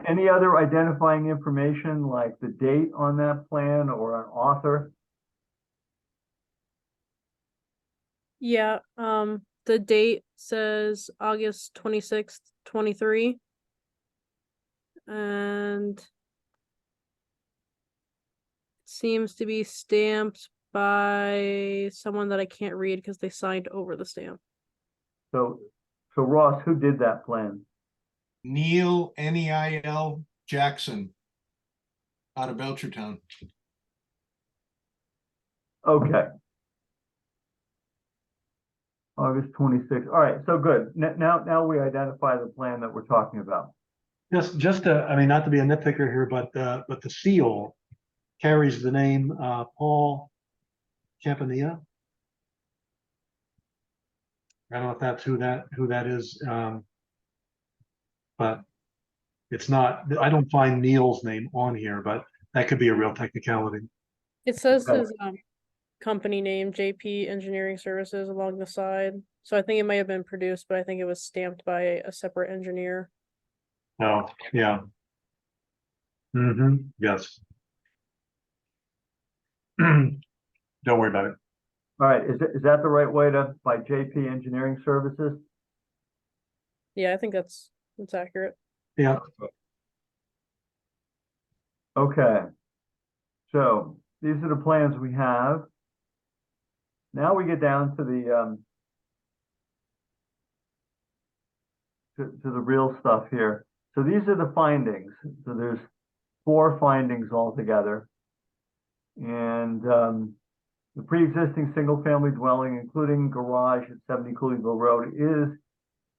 Any other identifying information like the date on that plan or an author? Yeah, the date says August 26th, 23. And seems to be stamped by someone that I can't read because they signed over the stamp. So Ross, who did that plan? Neil, Neil Jackson out of Belchertown. Okay. August 26th. All right, so good. Now we identify the plan that we're talking about. Just I mean, not to be a nitpicker here, but the seal carries the name Paul Campanilla. I don't know if that's who that is, but it's not. I don't find Neil's name on here, but that could be a real technicality. It says Okay. his company name, JP Engineering Services, along the side. So I think it may have been produced, but I think it was stamped by a separate engineer. Oh, yeah. Mm-hmm. Yes. Don't worry about it. All right, is that the right way to, by JP Engineering Services? Yeah, I think that's accurate. Yeah. Okay. So these are the plans we have. Now we get down to the to the real stuff here. So these are the findings. So there's 4 findings altogether. And the pre-existing single-family dwelling, including garage at 70 Cooleyville Road, is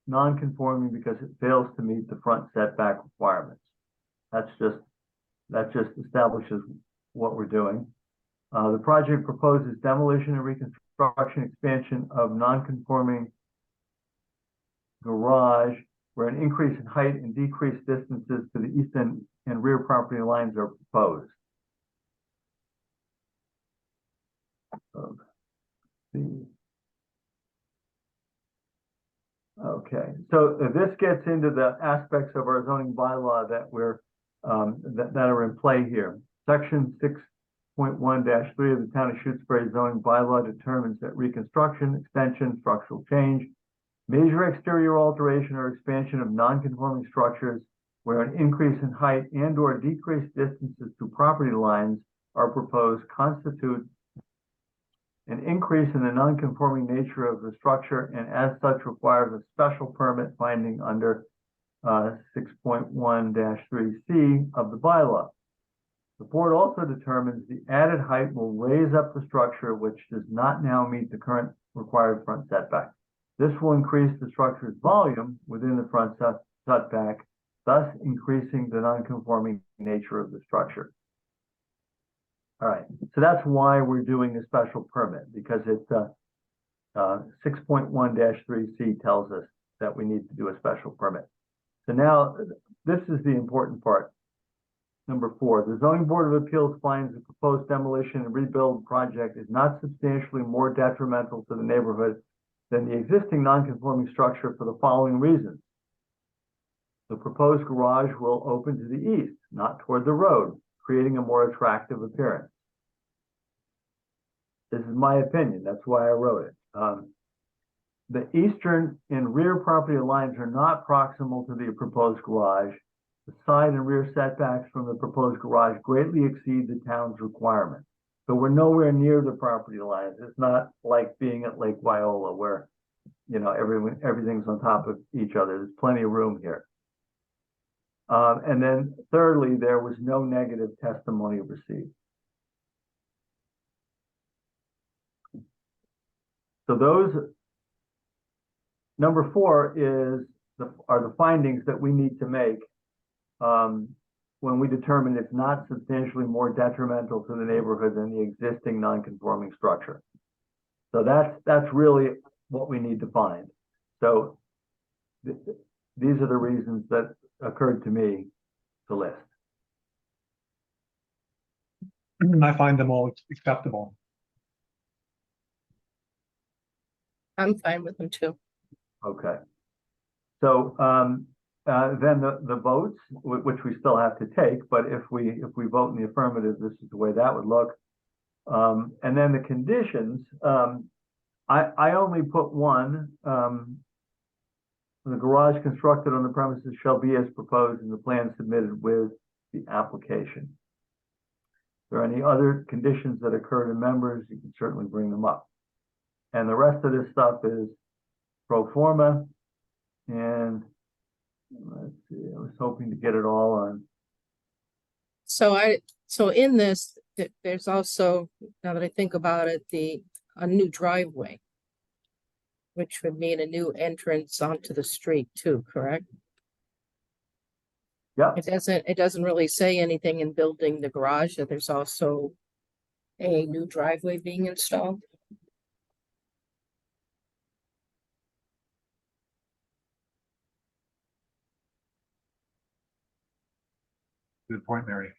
non-conforming because it fails to meet the front setback requirements. That just establishes what we're doing. The project proposes demolition and reconstruction expansion of non-conforming garage where an increase in height and decreased distances to the east and rear property lines are proposed. Okay, so this gets into the aspects of our zoning bylaw that that are in play here. Section 6.1-3 of the Town of Shutesbury zoning bylaw determines that reconstruction, extension, structural change, major exterior alteration or expansion of non-conforming structures where an increase in height and or decreased distances to property lines are proposed constitute an increase in the non-conforming nature of the structure and as such requires a special permit finding under 6.1-3C of the bylaw. The board also determines the added height will raise up the structure which does not now meet the current required front setback. This will increase the structure's volume within the front setback, thus increasing the non-conforming nature of the structure. All right, so that's why we're doing a special permit, because it's 6.1-3C tells us that we need to do a special permit. So now this is the important part. Number 4, the zoning board of appeals finds the proposed demolition and rebuild project is not substantially more detrimental to the neighborhood than the existing non-conforming structure for the following reasons. The proposed garage will open to the east, not toward the road, creating a more attractive appearance. This is my opinion. That's why I wrote it. The eastern and rear property lines are not proximal to the proposed garage. The side and rear setbacks from the proposed garage greatly exceed the town's requirements. So we're nowhere near the property lines. It's not like being at Lake Wyola where, you know, everything's on top of each other. There's plenty of room here. And then thirdly, there was no negative testimony received. So those, number 4 are the findings that we need to make when we determine it's not substantially more detrimental to the neighborhood than the existing non-conforming structure. So that's really what we need to find. So these are the reasons that occurred to me to list. I find them all acceptable. I'm fine with them too. Okay. So then the votes, which we still have to take, but if we vote in the affirmative, this is the way that would look. And then the conditions, I only put one. The garage constructed on the premises shall be as proposed in the plan submitted with the application. If there are any other conditions that occur to members, you can certainly bring them up. And the rest of this stuff is pro forma. And let's see, I was hoping to get it all on. So in this, there's also, now that I think about it, a new driveway, which would mean a new entrance onto the street too, correct? Yeah, It doesn't really say anything in building the garage that there's also a new driveway being installed. Good point, Mary.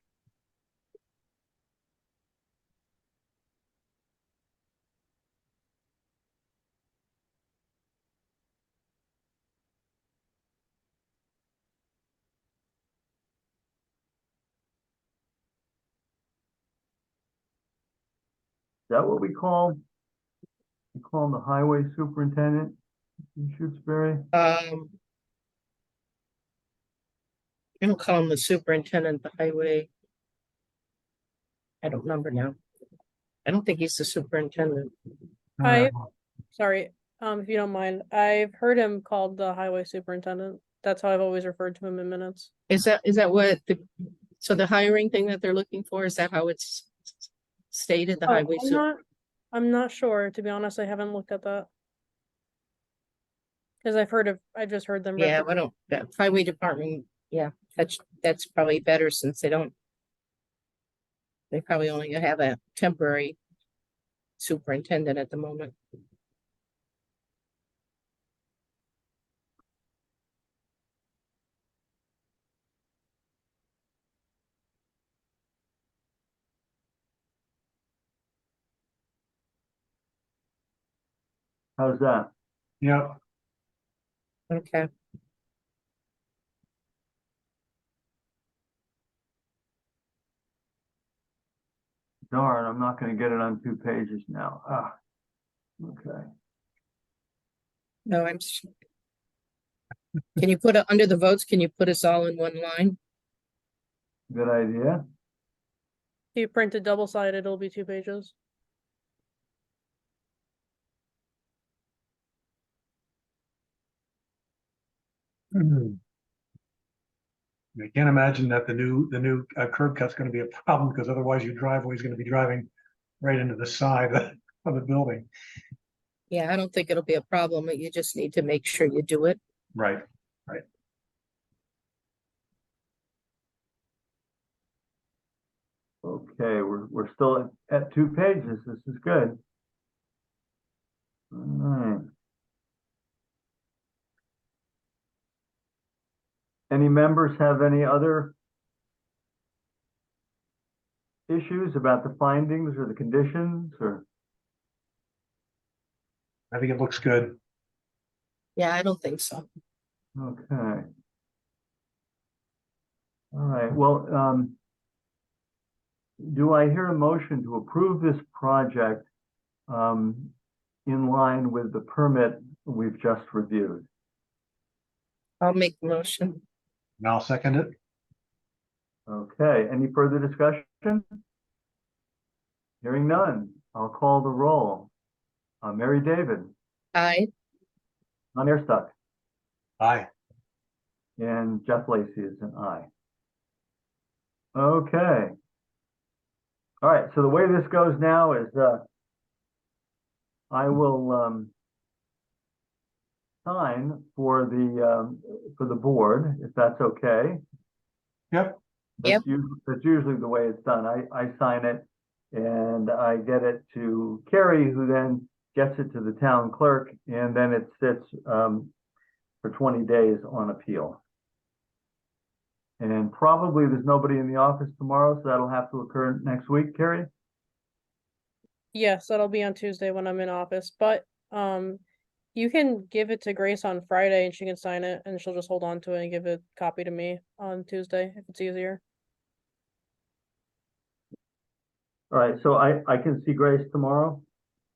is that what we call him the highway superintendent in Shutesbury? I don't call him the superintendent, the highway. I don't remember now. I don't think he's the superintendent. Sorry, if you don't mind, I've heard him called the highway superintendent. That's how I've always referred to him in minutes. Is that what so the hiring thing that they're looking for, is that how it's stated, the Oh, highway? I'm not sure, to be honest. I haven't looked at that. Because I've just heard them. Yeah, refer- I don't, that highway department, yeah, that's probably better since they probably only have a temporary superintendent at the moment. How's that? Yeah, Okay, Darn, I'm not gonna get it on 2 pages now. Ah, okay. no, can you put it under the votes? Can you put us all in one line? Good idea. If you print it double-sided, it'll be 2 pages. I can't imagine that the new curb cut's gonna be a problem, because otherwise your driveway is gonna be driving right into the side of the building. Yeah, I don't think it'll be a problem. You just need to make sure you do it. Right. Okay, we're still at 2 pages. This is good. All right. Any members have any other issues about the findings or the conditions or? I think it looks good. Yeah, I don't think so. Okay. All right, well, do I hear a motion to approve this project in line with the permit we've just reviewed? I'll make the motion. And I'll second it. Okay, any further discussion? Hearing none, I'll call the roll. Mary David, Aye. John Airstuck, Aye. and Jeff Lacy is an aye. Okay. All right, so the way this goes now is I will sign for the board, if that's okay. Yep. That's usually the way it's done. I sign it and I get it to Carrie, who then gets it to the town clerk, and then it sits for 20 days on appeal. And probably there's nobody in the office tomorrow, so that'll have to occur next week, Carrie? Yes, that'll be on Tuesday when I'm in office, but you can give it to Grace on Friday and she can sign it and she'll just hold on to it and give a copy to me on Tuesday if it's easier. All right, so I can see Grace tomorrow?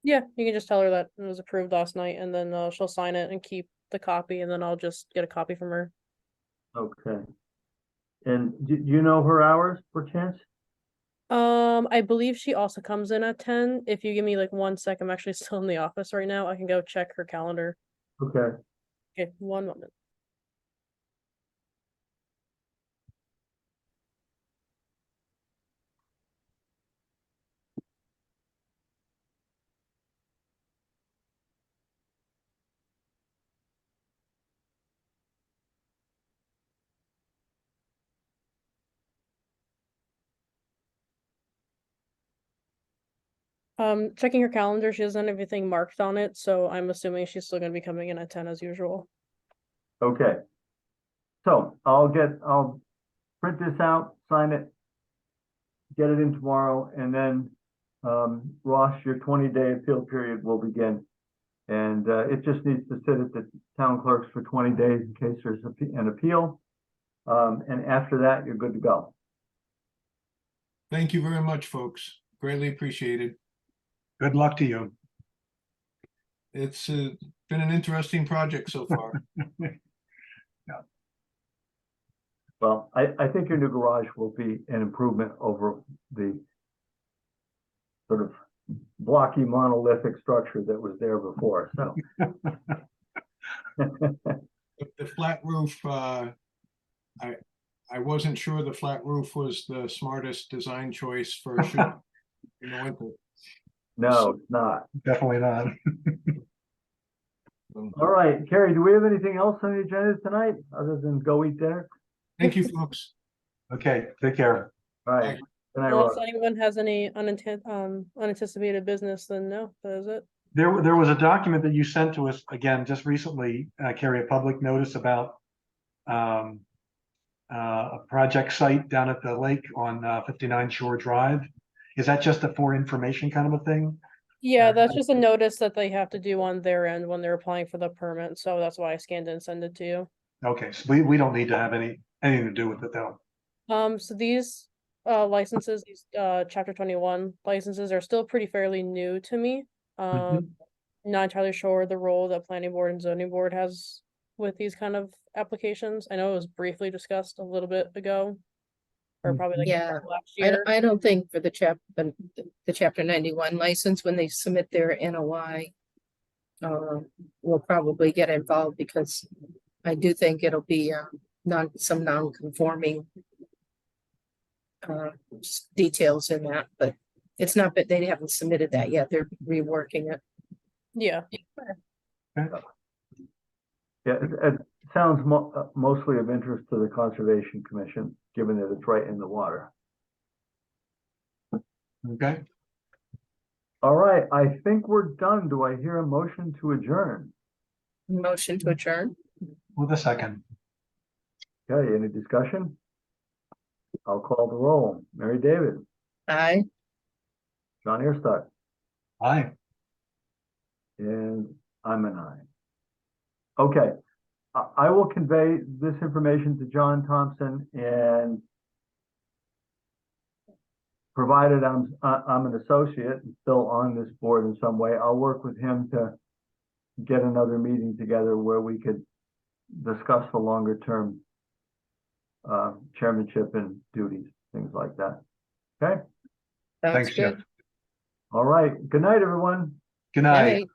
Yeah, you can just tell her that it was approved last night and then she'll sign it and keep the copy and then I'll just get a copy from her. Okay. And do you know her hours per chance? I believe she also comes in at 10. If you give me like 1 sec, I'm actually still in the office right now. I can go check her calendar. Okay. Okay, 1 moment. Checking her calendar, she doesn't have anything marked on it, so I'm assuming she's still gonna be coming in at 10 as usual. Okay. So I'll print this out, sign it, get it in tomorrow, and then Ross, your 20-day appeal period will begin. And it just needs to sit at the town clerks for 20 days in case there's an appeal. And after that, you're good to go. Thank you very much, folks. Greatly appreciated. Good luck to you. It's been an interesting project so far. Well, I think your new garage will be an improvement over the sort of blocky monolithic structure that was there before, so. The flat roof, I wasn't sure the flat roof was the smartest design choice for a shoot in the winter. No, it's not. Definitely not. All right, Carrie, do we have anything else on the agenda tonight other than go eat dinner? Thank you, folks. Okay, take care. All right. Good night, Unless Ross. anyone has any unanticipated business, then no, that is it. There was a document that you sent to us again just recently, Carrie, a public notice about a project site down at the lake on 59 Shore Drive. Is that just for information kind of a thing? Yeah, that's just a notice that they have to do on their end when they're applying for the permit, so that's why I scanned it and sent it to you. Okay, so we don't need to have anything to do with it though. So these licenses, these chapter 21 licenses are still pretty fairly new to me. Mhm. Not entirely sure the role that planning board and zoning board has with these kind of applications. I know it was briefly discussed a little bit ago. Or probably like Yeah, last year. I don't think for the chapter 91 license, when they submit their NOI, we'll probably get involved because I do think it'll be some non-conforming details in that, but it's not that they haven't submitted that yet. They're reworking it. Yeah. Yeah, it sounds mostly of interest to the Conservation Commission, given that it's right in the water. Okay, All right, I think we're done. Do I hear a motion to adjourn? Motion to adjourn. with a second. Okay, any discussion? I'll call the roll. Mary David, Aye. John Earstock, Aye. and I'm an aye. Okay, I will convey this information to John Thompson, and provided I'm an associate and still on this board in some way, I'll work with him to get another meeting together where we could discuss the longer term chairmanship and duties, things like that. Okay, Sounds Thanks, Jeff. good. all right. Good night, everyone. Good night. Night.